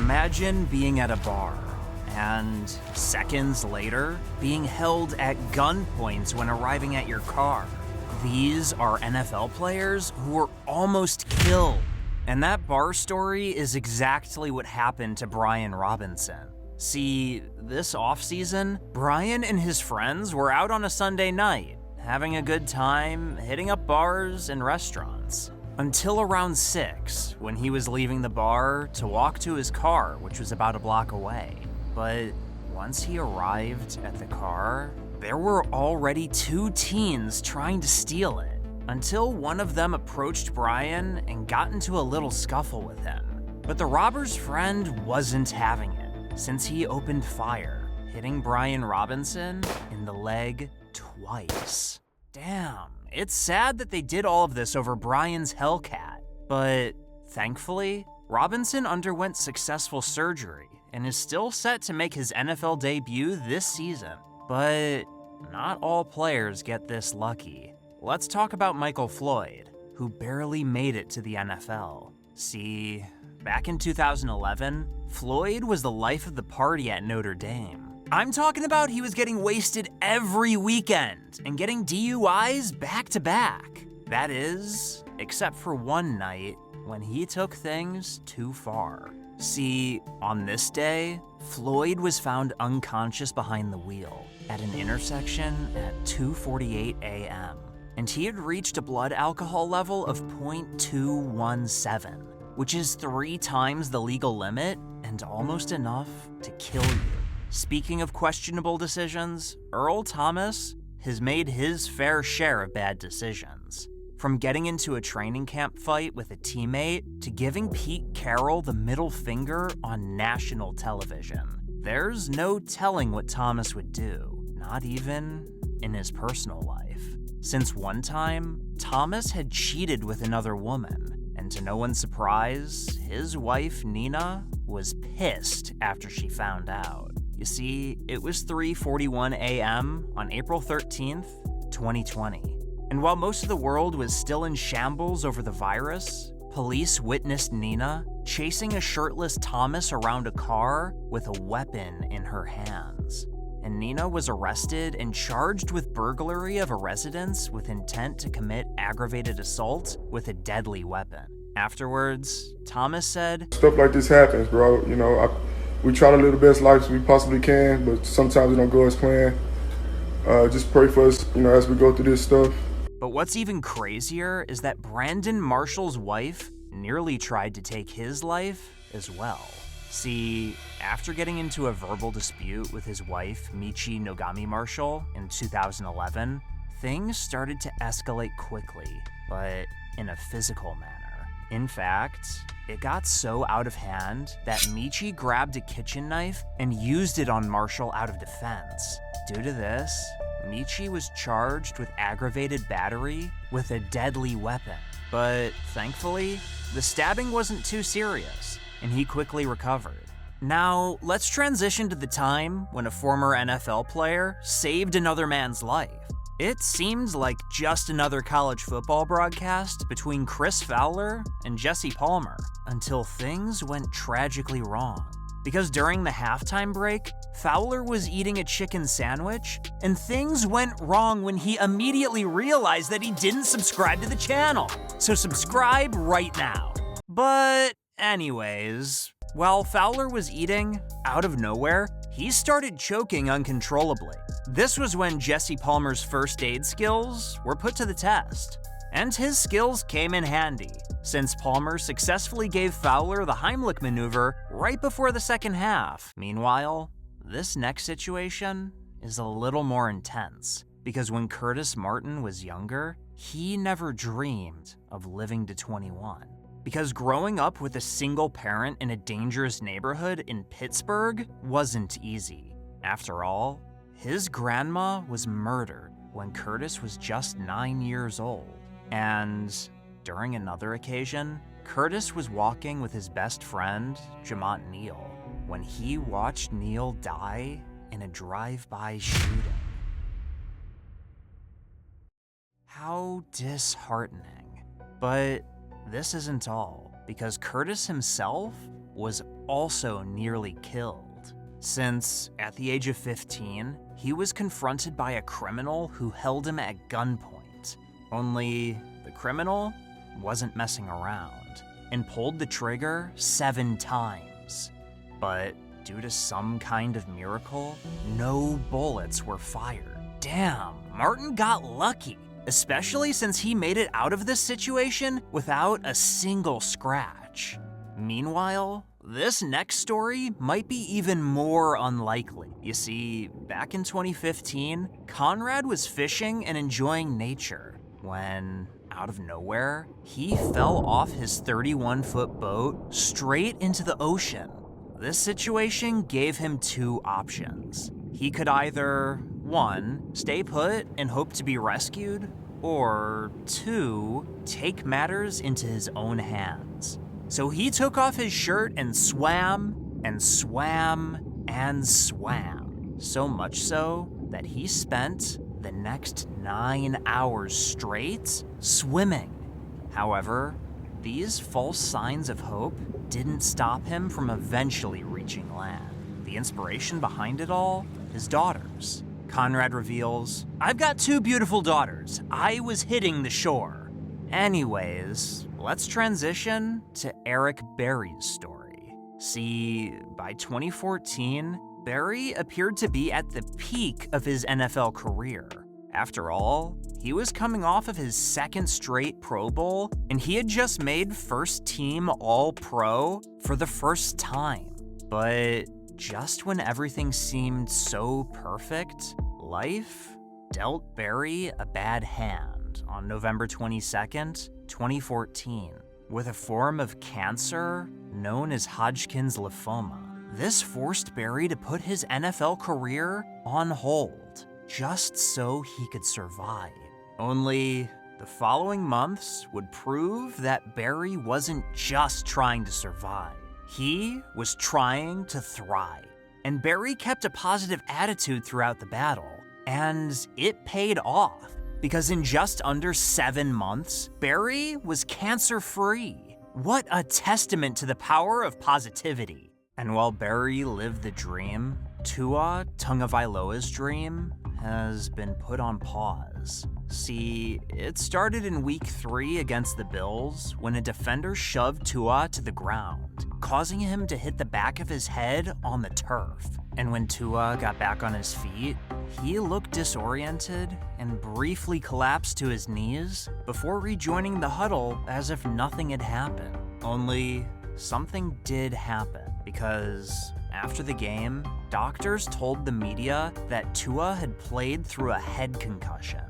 Imagine being at a bar and seconds later being held at gunpoint when arriving at your car. These are NFL players who were almost killed. And that bar story is exactly what happened to Brian Robinson. See, this offseason, Brian and his friends were out on a Sunday night, having a good time, hitting up bars and restaurants. Until around 6, when he was leaving the bar to walk to his car, which was about a block away. But once he arrived at the car, there were already 2 teens trying to steal it, until one of them approached Brian and got into a little scuffle with him. But the robber's friend wasn't having it, since he opened fire, hitting Brian Robinson in the leg twice. Damn, it's sad that they did all of this over Brian's Hellcat, but thankfully, Robinson underwent successful surgery and is still set to make his NFL debut this season. But not all players get this lucky. Let's talk about Michael Floyd, who barely made it to the NFL. See, back in 2011, Floyd was the life of the party at Notre Dame. I'm talking about he was getting wasted every weekend and getting DUIs back to back. That is, except for one night when he took things too far. See, on this day, Floyd was found unconscious behind the wheel at an intersection at 2:48 a.m. and he had reached a blood alcohol level of 0.217, which is 3 times the legal limit and almost enough to kill you. Speaking of questionable decisions, Earl Thomas has made his fair share of bad decisions. From getting into a training camp fight with a teammate to giving Pete Carroll the middle finger on national television. There's no telling what Thomas would do, not even in his personal life. Since one time, Thomas had cheated with another woman, and to no one's surprise, his wife Nina was pissed after she found out. You see, it was 3:41 a.m. on April 13th, 2020. And while most of the world was still in shambles over the virus, police witnessed Nina chasing a shirtless Thomas around a car with a weapon in her hands. And Nina was arrested and charged with burglary of a residence with intent to commit aggravated assault with a deadly weapon. Afterwards, Thomas said, "Stuff like this happens, bro. You know, we try to live the best lives we possibly can, but sometimes it don't go as planned. Just pray for us, you know, as we go through this stuff." But what's even crazier is that Brandon Marshall's wife nearly tried to take his life as well. See, after getting into a verbal dispute with his wife, Michi Nogami Marshall, in 2011, things started to escalate quickly, but in a physical manner. In fact, it got so out of hand that Michi grabbed a kitchen knife and used it on Marshall out of defense. Due to this, Michi was charged with aggravated battery with a deadly weapon. But thankfully, the stabbing wasn't too serious, and he quickly recovered. Now, let's transition to the time when a former NFL player saved another man's life. It seemed like just another college football broadcast between Chris Fowler and Jesse Palmer, until things went tragically wrong. Because during the halftime break, Fowler was eating a chicken sandwich, and things went wrong when he immediately realized that he didn't subscribe to the channel. So subscribe right now. But anyways, while Fowler was eating, out of nowhere, he started choking uncontrollably. This was when Jesse Palmer's first aid skills were put to the test. And his skills came in handy, since Palmer successfully gave Fowler the Heimlich maneuver right before the second half. Meanwhile, this next situation is a little more intense, because when Curtis Martin was younger, he never dreamed of living to 21. Because growing up with a single parent in a dangerous neighborhood in Pittsburgh wasn't easy. After all, his grandma was murdered when Curtis was just 9 years old. And during another occasion, Curtis was walking with his best friend, Jamont Neal, when he watched Neal die in a drive-by shooting. How disheartening. But this isn't all, because Curtis himself was also nearly killed, since at the age of 15, he was confronted by a criminal who held him at gunpoint. Only the criminal wasn't messing around and pulled the trigger 7 times. But due to some kind of miracle, no bullets were fired. Damn, Martin got lucky, especially since he made it out of this situation without a single scratch. Meanwhile, this next story might be even more unlikely. You see, back in 2015, Conrad was fishing and enjoying nature when, out of nowhere, he fell off his 31-foot boat straight into the ocean. This situation gave him 2 options. He could either, 1, stay put and hope to be rescued, or 2, take matters into his own hands. So he took off his shirt and swam, and swam, and swam. So much so that he spent the next 9 hours straight swimming. However, these false signs of hope didn't stop him from eventually reaching land. The inspiration behind it all? His daughters. Conrad reveals, "I've got 2 beautiful daughters. I was hitting the shore." Anyways, let's transition to Eric Berry's story. See, by 2014, Berry appeared to be at the peak of his NFL career. After all, he was coming off of his 2nd straight Pro Bowl, and he had just made first-team All-Pro for the first time. But just when everything seemed so perfect, life dealt Berry a bad hand on November 22nd, 2014, with a form of cancer known as Hodgkin's lymphoma. This forced Berry to put his NFL career on hold, just so he could survive. Only the following months would prove that Berry wasn't just trying to survive. He was trying to thrive. And Berry kept a positive attitude throughout the battle, and it paid off, because in just under 7 months, Berry was cancer-free. What a testament to the power of positivity. And while Berry lived the dream, Tua Tagovailoa's dream has been put on pause. See, it started in week 3 against the Bills when a defender shoved Tua to the ground, causing him to hit the back of his head on the turf. And when Tua got back on his feet, he looked disoriented and briefly collapsed to his knees before rejoining the huddle as if nothing had happened. Only something did happen, because after the game, doctors told the media that Tua had played through a head concussion.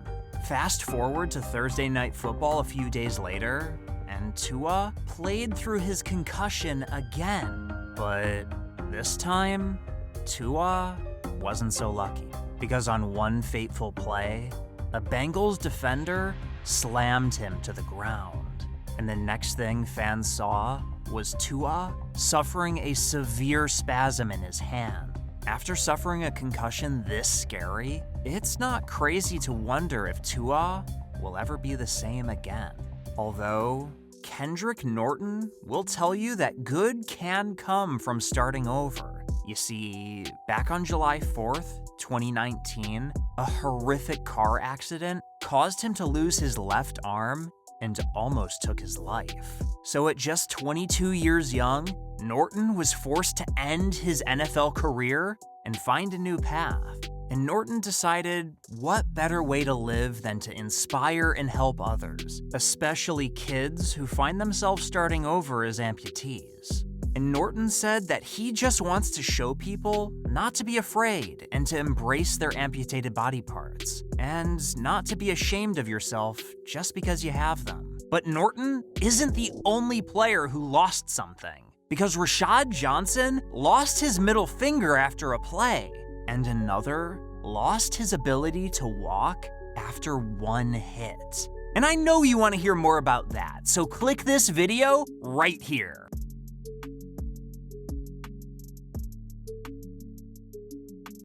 Fast forward to Thursday Night Football a few days later, and Tua played through his concussion again. But this time, Tua wasn't so lucky, because on one fateful play, a Bengals defender slammed him to the ground. And the next thing fans saw was Tua suffering a severe spasm in his hand. After suffering a concussion this scary, it's not crazy to wonder if Tua will ever be the same again. Although, Kendrick Norton will tell you that good can come from starting over. You see, back on July 4th, 2019, a horrific car accident caused him to lose his left arm and almost took his life. So at just 22 years young, Norton was forced to end his NFL career and find a new path. And Norton decided, what better way to live than to inspire and help others, especially kids who find themselves starting over as amputees. And Norton said that he just wants to show people not to be afraid and to embrace their amputated body parts, and not to be ashamed of yourself just because you have them. But Norton isn't the only player who lost something, because Rashad Johnson lost his middle finger after a play, and another lost his ability to walk after one hit. And I know you want to hear more about that, so click this video right here.